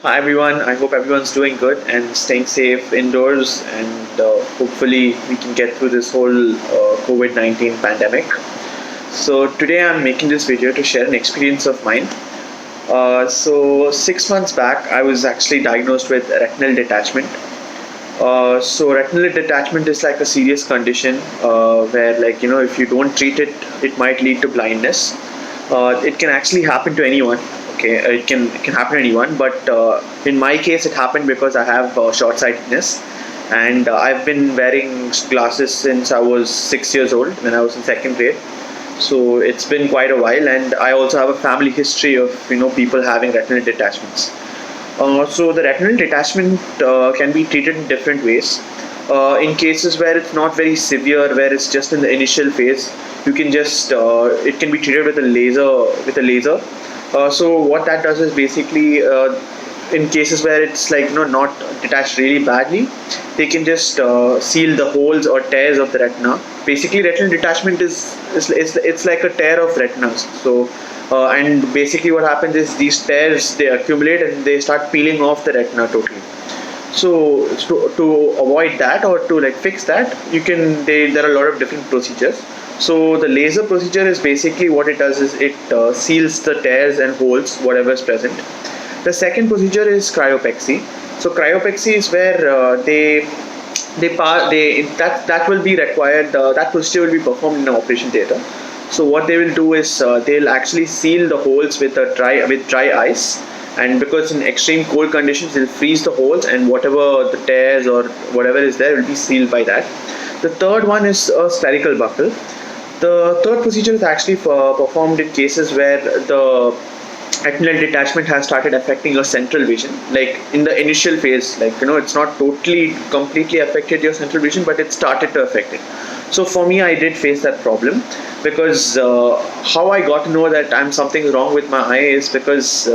Hi everyone, I hope everyone's doing good and staying safe indoors, and hopefully we can get through this whole COVID 19 pandemic. So, today I'm making this video to share an experience of mine. 6 months back, I was actually diagnosed with retinal detachment. Retinal detachment is like a serious condition where, if you don't treat it, it might lead to blindness. It can actually happen to anyone. Okay, it can happen to anyone, but in my case, it happened because I have short sightedness, and I've been wearing glasses since I was 6 years old when I was in second grade. So it's been quite a while, and I also have a family history of people having retinal detachments. The retinal detachment can be treated in different ways. In cases where it's not very severe, where it's just in the initial phase, you can just it can be treated with a laser. So what that does is basically, in cases where it's not detached really badly, they can just seal the holes or tears of the retina. Basically, retinal detachment is it's like a tear of retinas. And basically what happens is these tears, they accumulate and they start peeling off the retina totally. To avoid that, or to fix that, there are a lot of different procedures. So the laser procedure is basically, what it does is it seals the tears and holes whatever is present. The second procedure is cryopexy. So cryopexy is where that will be required. That procedure will be performed in an operation theater. So what they will do is they'll actually seal the holes with dry ice, and because in extreme cold conditions they'll freeze the holes, and whatever the tears or whatever is there will be sealed by that. The third one is a spherical buckle. The third procedure is actually performed in cases where the retinal detachment has started affecting your central vision. Like in the initial phase, it's not totally completely affected your central vision, but it started to affect it. So for me, I did face that problem, because how I got to know that something's wrong with my eye is because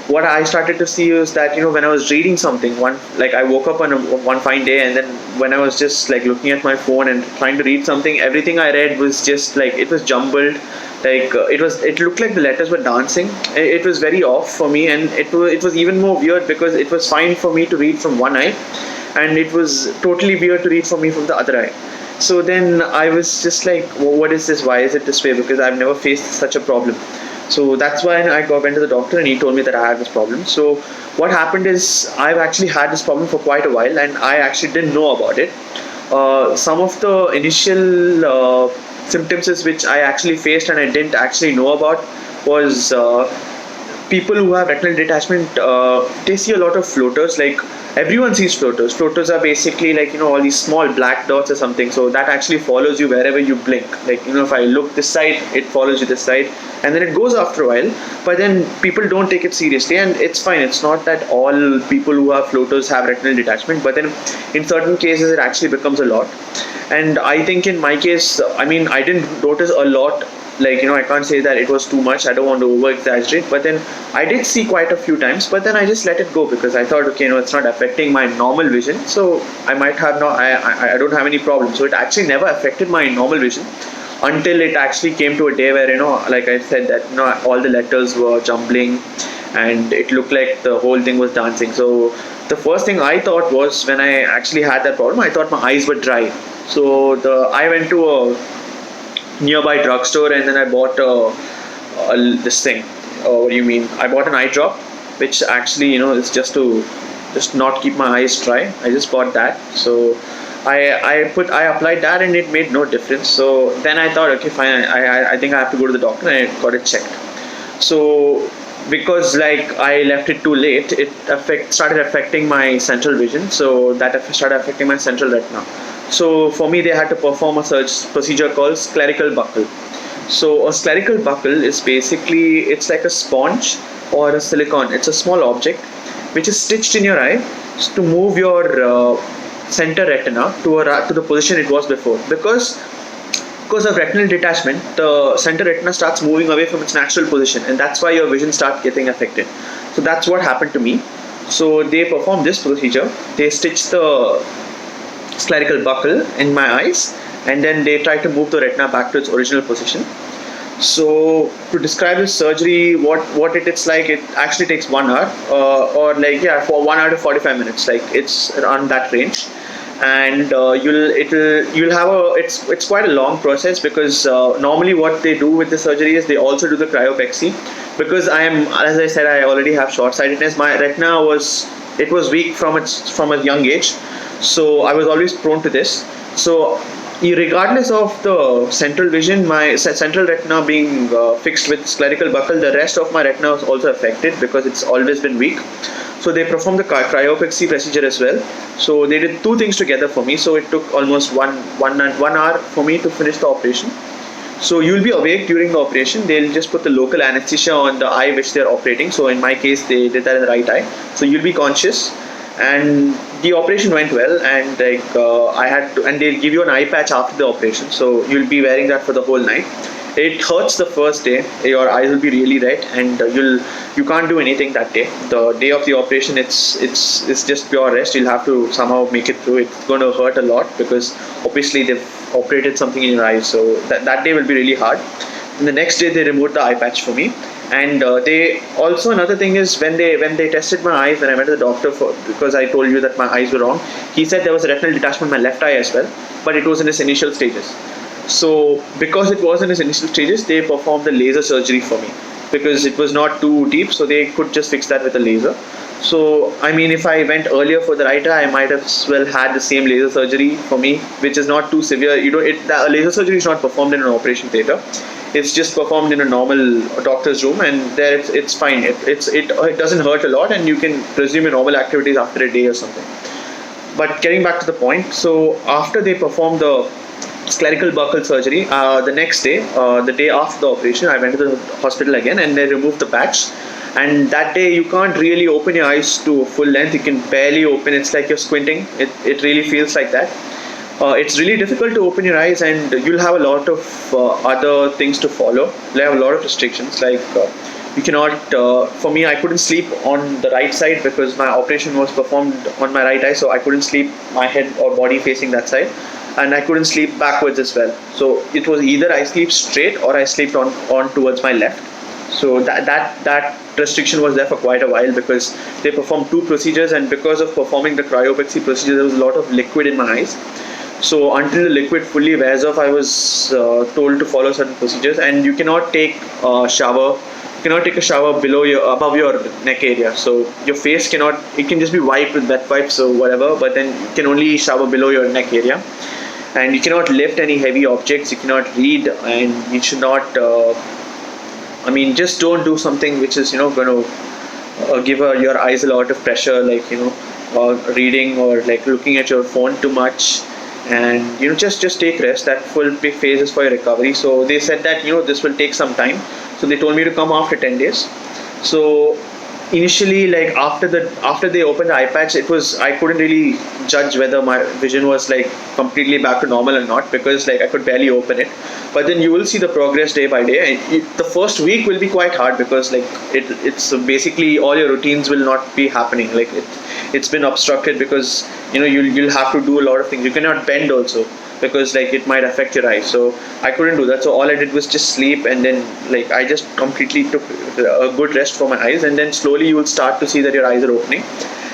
what I started to see was that when I was reading something, I woke up on one fine day, and then when I was just looking at my phone and trying to read something, everything I read was just it was jumbled. It looked like the letters were dancing. It was very off for me, and it was even more weird because it was fine for me to read from one eye, and it was totally weird to read for me from the other eye. So then I was just like, well, what is this? Why is it this way? Because I've never faced such a went to the doctor, and he told me that I had this problem. So what happened is, I've actually had this problem for quite a while, and I actually didn't know about it. Some of the initial symptoms which I actually faced and I didn't actually know about was people who have retinal detachment, they see a lot of floaters. Like, everyone sees floaters. Floaters are basically all these small black dots or something. So that actually follows you wherever you blink. If I look this side, it follows you this side, and then it goes after a while. But then people don't take it seriously, and it's fine. It's not that all people who have floaters have retinal detachment, but then in certain cases it actually becomes a lot. And I think in my case, I didn't notice a lot. I can't say that it was too much. I don't want to over exaggerate, but then I did see quite a few times, but then I just let it go, because I thought, okay, it's not affecting my normal vision, so I might have not, I don't have any problem. So it actually never affected my normal vision until it actually came to a day where, like I said, that all the letters were jumbling, and it looked like the whole thing was dancing. So the first thing I thought was, when I actually had that problem, I thought my eyes were dry. So I went to a nearby drugstore, and then I bought this thing. What do you mean? I bought an eye drop, which actually is just not keep my eyes dry. I just bought that. So I applied that, and it made no difference. So then I thought, okay, fine. I think I have to go to the doctor, and I got it checked. So because I left it too late, it started affecting my central vision. So that started affecting my central retina. So for me, they had to perform a procedure called spherical buckle. So a spherical buckle is basically, it's like a sponge or a silicone. It's a small object which is stitched in your eye to move your center retina to the position it was before. Because of retinal detachment, the center retina starts moving away from its natural position, and that's why your vision starts getting affected. So that's what happened to me. So they performed this procedure. They stitched the spherical buckle in my eyes, and then they try to move the retina back to its original position. So to describe this surgery, what it's like, it actually takes 1 hour, or like, yeah, for 1 hour to 45 minutes, like it's around that range. And you'll have a it's quite a long process, because normally what they do with the surgery is they also do the cryopexy, because I am, as I said, I already have short sightedness. My retina was weak from a young age, so I was always prone to this. So regardless of the central vision, my central retina being fixed with spherical buckle, the rest of my retina was also affected because it's always been weak. So they performed the cryopexy procedure as well. So they did two things together for me. So it took almost 1 hour for me to finish the operation. So you'll be awake during the operation. They'll just put the local anesthesia on the eye which they're operating. So in my case, they did that in the right eye. So you'll be conscious, and the operation went well. And I had to, and they'll give you an eye patch after the operation. So you'll be wearing that for the whole night. It hurts the first day. Your eyes will be really red, and you can't do anything that day. The day of the operation, it's just pure rest. You'll have to somehow make it through. It's going to hurt a lot because obviously they've operated something in your eyes. So that day will be really hard. And the next day they removed the eye patch for me. And they also, another thing is, when they tested my eyes, when I went to the doctor, because I told you that my eyes were wrong, he said there was a retinal detachment in my left eye as well, but it was in its initial stages. So because it was in its initial stages, they performed the laser surgery for me, because it was not too deep, so they could just fix that with a laser. So I mean, if I went earlier for the right eye, I might have well had the same laser surgery for me, which is not too severe. The laser surgery is not performed in an operation theater. It's just performed in a normal doctor's room, and there it's fine. It doesn't hurt a lot, and you can resume your normal activities after a day or something. But getting back to the point, so after they performed the spherical buckle surgery, the next day, the day after the operation, I went to the hospital again, and they removed the patch. And that day you can't really open your eyes to full length. You can barely open. It's like you're squinting. It really feels like that. It's really difficult to open your eyes, and you'll have a lot of other things to follow. You have a lot of restrictions, like you cannot, for me, I couldn't sleep on the right side because my operation was performed on my right eye, so I couldn't sleep my head or body facing that side, and I couldn't sleep backwards as well. So it was either I sleep straight or I slept on towards my left. So that restriction was there for quite a while, because they performed two procedures, and because of performing the cryopexy procedure, there was a lot of liquid in my eyes. So until the liquid fully wears off, I was told to follow certain procedures, and you cannot take a shower. You cannot take a shower above your neck area. So your face cannot. It can just be wiped with wet wipes or whatever, but then you can only shower below your neck area, and you cannot lift any heavy objects. You cannot read, and you should not. Just don't do something which is going to give your eyes a lot of pressure, like reading or like looking at your phone too much. And just take rest. That full phase is for your recovery. So they said that this will take some time, so they told me to come after 10 days. So initially, like after they opened the eye patch, I couldn't really judge whether my vision was like completely back to normal or not, because like I could barely open it. But then you will see the progress day by day. The first week will be quite hard, because like it's basically all your routines will not be happening. Like it's been obstructed, because you'll have to do a lot of things. You cannot bend also, because like it might affect your eyes. So I couldn't do that. So all I did was just sleep, and then like I just completely took a good rest for my eyes, and then slowly you will start to see that your eyes are opening.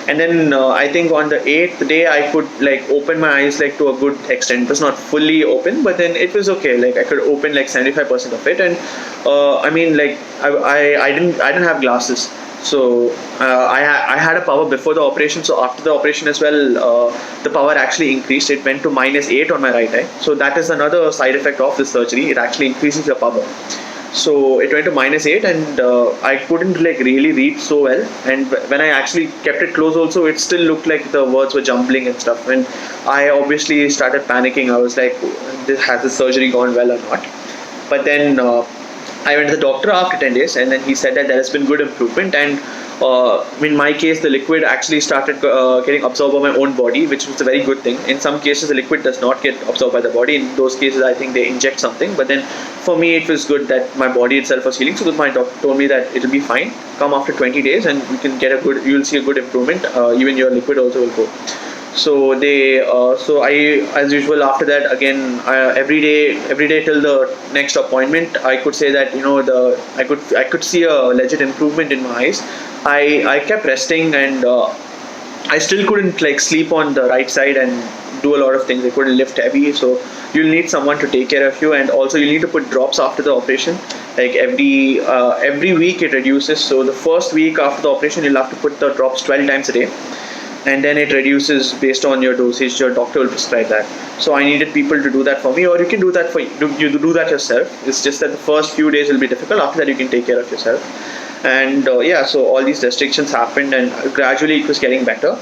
And then I think on the 8th day I could like open my eyes like to a good extent. It was not fully open, but then it was okay. Like I could open like 75% of it. And I didn't have glasses. So I had a power before the operation. So after the operation as well, the power actually increased. It went to -8 on my right eye. So that is another side effect of this surgery. It actually increases your power. So it went to -8, and I couldn't like really read so well. And when I actually kept it close also, it still looked like the words were jumbling and stuff. And I obviously started panicking. I was like, has the surgery gone well or not? But then I went to the doctor after 10 days, and then he said that there has been good improvement. And in my case, the liquid actually started getting absorbed by my own body, which was a very good thing. In some cases, the liquid does not get absorbed by the body. In those cases, I think they inject something. But then for me, it was good that my body itself was healing. So my doctor told me that it will be fine. Come after 20 days, and you will see a good improvement. Even your liquid also will go. So I, as usual, after that again, every day till the next appointment, I could say that I could see a legit improvement in my eyes. I kept resting, and I still couldn't like sleep on the right side and do a lot of things. I couldn't lift heavy, so you'll need someone to take care of you, and also you need to put drops after the operation. Like every week it reduces. So the first week after the operation, you'll have to put the drops 12 times a day, and then it reduces based on your dosage. Your doctor will prescribe that. So I needed people to do that for me, or you can do that for you do that yourself. It's just that the first few days will be difficult. After that, you can take care of yourself. And yeah, so all these restrictions happened, and gradually it was getting better.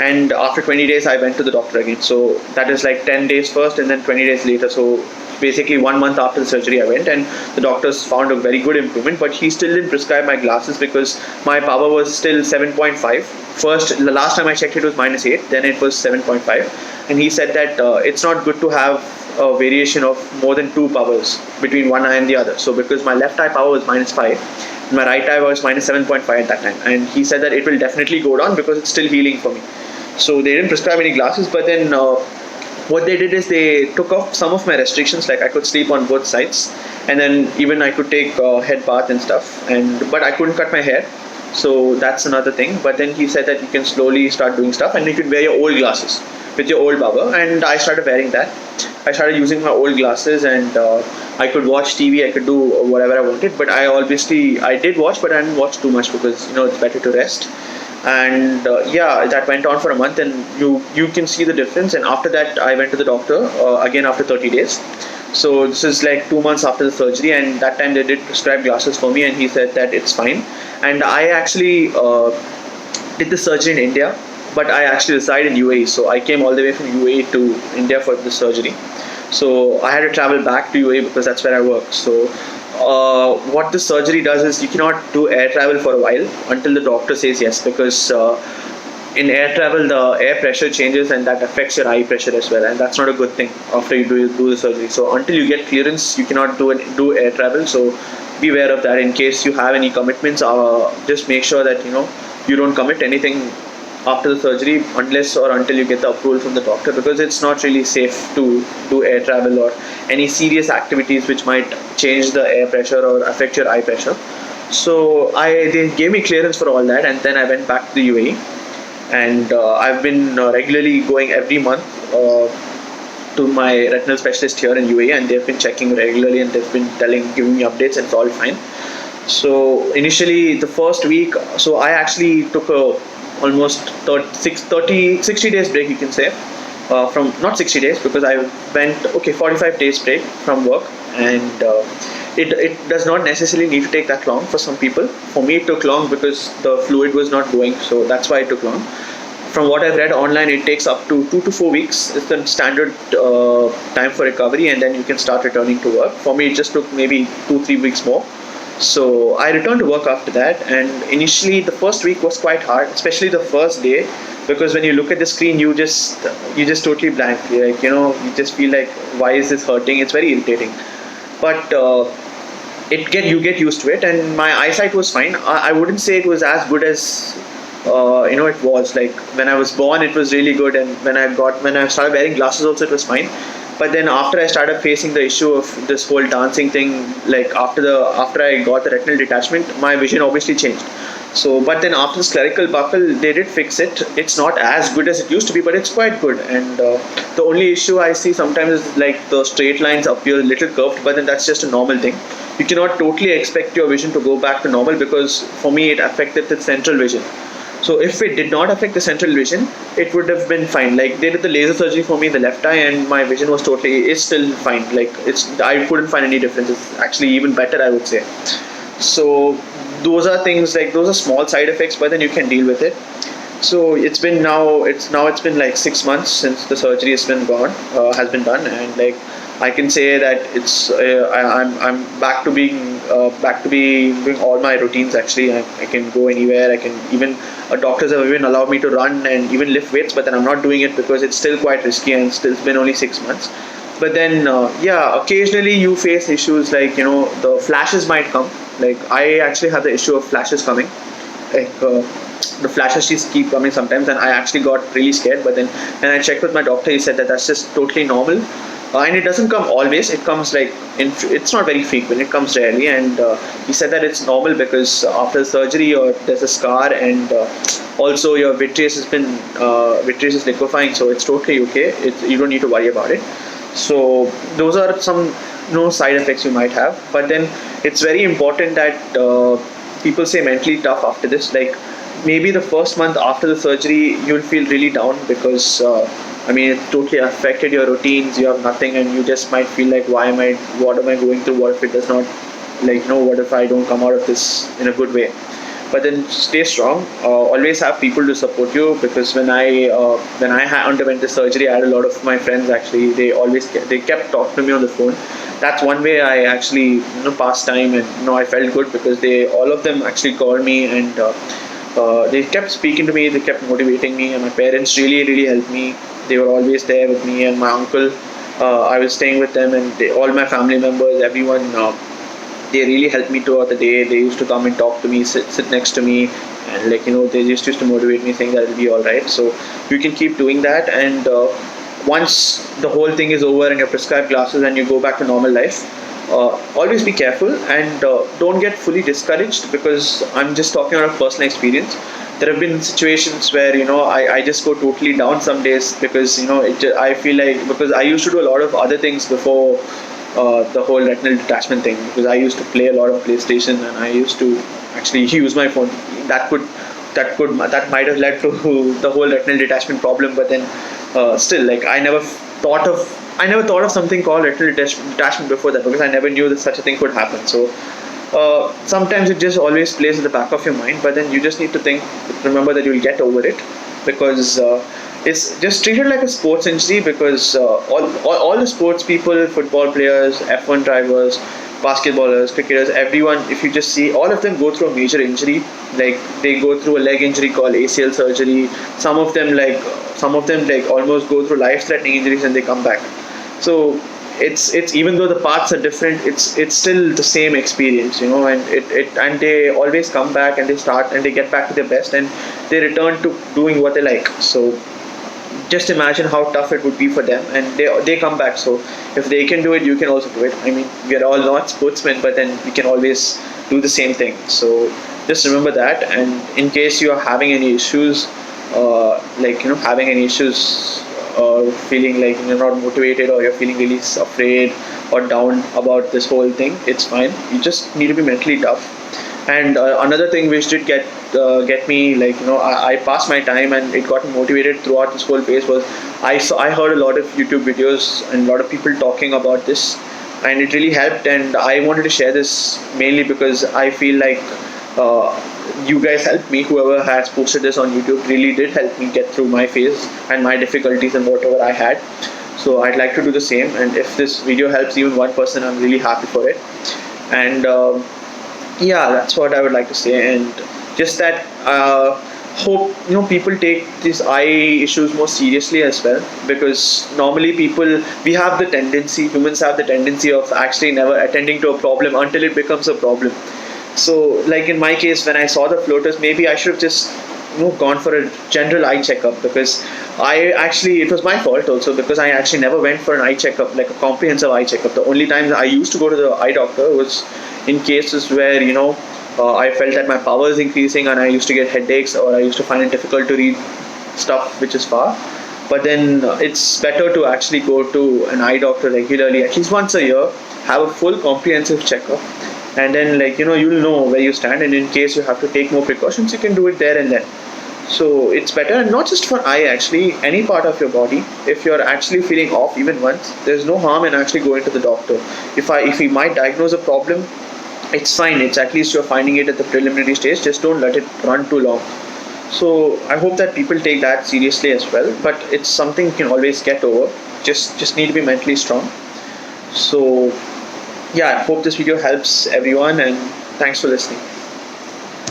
And after 20 days, I went to the doctor again. So that is like 10 days first, and then 20 days later. So basically 1 month after the surgery, I went, and the doctors found a very good improvement. But he still didn't prescribe my glasses because my power was still 7.5. First, the last time I checked, it was -8. Then it was 7.5, and he said that it's not good to have a variation of more than 2 powers between one eye and the other. So because my left eye power was -5, my right eye was -7.5 at that time, and he said that it will definitely go down because it's still healing for me. So they didn't prescribe any glasses, but then what they did is they took off some of my restrictions, like I could sleep on both sides, and then even I could take head bath and stuff, and but I couldn't cut my hair. So that's another thing. But then he said that you can slowly start doing stuff, and you can wear your old glasses with your old barber, and I started wearing that. I started using my old glasses, and I could watch TV, I could do whatever I wanted. But I did watch, but I didn't watch too much because it's better to rest. And yeah, that went on for a month, and you can see the difference. And after that, I went to the doctor again after 30 days. So this is like 2 months after the surgery, and that time they did prescribe glasses for me, and he said that it's fine. And I actually did the surgery in India, but I actually reside in UAE. So I came all the way from UAE to India for the surgery. So I had to travel back to UAE because that's where I work. So what the surgery does is you cannot do air travel for a while until the doctor says yes, because in air travel the air pressure changes, and that affects your eye pressure as well, and that's not a good thing after you do the surgery. So until you get clearance, you cannot do air travel. So be aware of that. In case you have any commitments, just make sure that you don't commit anything after the surgery unless or until you get the approval from the doctor, because it's not really safe to do air travel or any serious activities which might change the air pressure or affect your eye pressure. So they gave me clearance for all that, and then I went back to the UAE, and I've been regularly going every month to my retinal specialist here in UAE, and they've been checking regularly, and they've been giving me updates, and it's all fine. So initially the first week, so I actually took a almost 60 days break, you can say, from not 60 days, because I went 45 days break from work, and it does not necessarily need to take that long for some people. For me it took long because the fluid was not going, so that's why it took long. From what I've read online, it takes up to 2 to 4 weeks. It's the standard time for recovery, and then you can start returning to work. For me, it just took maybe 2-3 weeks more. So I returned to work after that, and initially the first week was quite hard, especially the first day, because when you look at the screen, you just totally blank. Like you just feel like, why is this hurting? It's very irritating. But you get used to it, and my eyesight was fine. I wouldn't say it was as good as it was. Like when I was born, it was really good, and when I started wearing glasses also, it was fine. But then after I started facing the issue of this whole dancing thing, like after I got the retinal detachment, my vision obviously changed. So, but then after the spherical buckle, they did fix it. It's not as good as it used to be, but it's quite good. And the only issue I see sometimes is like the straight lines appear a little curved, but then that's just a normal thing. You cannot totally expect your vision to go back to normal, because for me it affected the central vision. So if it did not affect the central vision, it would have been fine. Like they did the laser surgery for me in the left eye, and my vision was it's still fine. Like I couldn't find any difference. It's actually even better, I would say. So those are things, like those are small side effects, but then you can deal with it. So it's been like 6 months since the surgery has been done, and like I can say that it's I'm back to being doing all my routines. Actually, I can go anywhere. I can even doctors have even allowed me to run and even lift weights, but then I'm not doing it because it's still quite risky, and it's been only 6 months. But then occasionally you face issues like the flashes might come. Like I actually have the issue of flashes coming. Like the flashes just keep coming sometimes, and I actually got really scared. But then when I checked with my doctor, he said that that's just totally normal. And it doesn't come always. It comes like it's not very frequent. It comes rarely, and he said that it's normal because after the surgery, there's a scar, and also your vitreous is liquefying, so it's totally okay. You don't need to worry about it. So those are some no side effects you might have. But then it's very important that people say mentally tough after this. Like maybe the first month after the surgery, you'll feel really down because it totally affected your routines. You have nothing, and you just might feel like, what am I going through? What if it does not, what if I don't come out of this in a good way? But then stay strong. Always have people to support you, because when I underwent the surgery, I had a lot of my friends actually. They kept talking to me on the phone. That's one way I actually passed time, and I felt good because all of them actually called me, and they kept speaking to me. They kept motivating me, and my parents really helped me. They were always there with me, and my uncle. I was staying with them, and all my family members, everyone. They really helped me throughout the day. They used to come and talk to me, sit next to me, and they just used to motivate me, saying that it'll be all right. So you can keep doing that, and once the whole thing is over and you're prescribed glasses and you go back to normal life, always be careful, and don't get fully discouraged, because I'm just talking out of personal experience. There have been situations where I just go totally down some days, because I feel like, because I used to do a lot of other things before the whole retinal detachment thing, because I used to play a lot of PlayStation, and I used to actually use my phone. That might have led to the whole retinal detachment problem. But then still, like, I never thought of something called retinal detachment before that, because I never knew that such a thing could happen. So sometimes it just always plays in the back of your mind, but then you just need to remember that you'll get over it, because it's just treated like a sports injury, because all the sports people, football players, F1 drivers, basketballers, cricketers, everyone, if you just see, all of them go through a major injury. Like, they go through a leg injury called ACL surgery. Some of them almost go through life-threatening injuries and they come back. So it's even though the paths are different, it's still the same experience, and they always come back, and they start and they get back to their best, and they return to doing what they like. So just imagine how tough it would be for them, and they come back. So if they can do it, you can also do it. We are all not sportsmen, but then we can always do the same thing. So just remember that, and in case you are having any issues, or feeling like you're not motivated, or you're feeling really afraid or down about this whole thing, it's fine. You just need to be mentally tough. And another thing which did get me, I passed my time, and it got me motivated throughout this whole phase, was I heard a lot of YouTube videos and a lot of people talking about this, and it really helped. And I wanted to share this mainly because I feel like you guys helped me. Whoever has posted this on YouTube really did help me get through my phase and my difficulties and whatever I had. So I'd like to do the same, and if this video helps even one person, I'm really happy for it. And yeah, that's what I would like to say. And just that hope people take these eye issues more seriously as well, because normally humans have the tendency of actually never attending to a problem until it becomes a problem. So, like in my case, when I saw the floaters, maybe I should have just gone for a general eye checkup, because it was my fault also, because I actually never went for an eye checkup, like a comprehensive eye checkup. The only times I used to go to the eye doctor was in cases where I felt that my power is increasing and I used to get headaches, or I used to find it difficult to read stuff which is far. But then it's better to actually go to an eye doctor regularly, at least once a year, have a full comprehensive checkup, and then you'll know where you stand, and in case you have to take more precautions, you can do it there and then. So it's better, and not just for eye, actually any part of your body. If you're actually feeling off even once, there's no harm in actually going to the doctor. If he might diagnose a problem, it's fine. It's at least you're finding it at the preliminary stage. Just don't let it run too long. So I hope that people take that seriously as well. But it's something you can always get over. Just need to be mentally strong. So yeah, I hope this video helps everyone, and thanks for listening.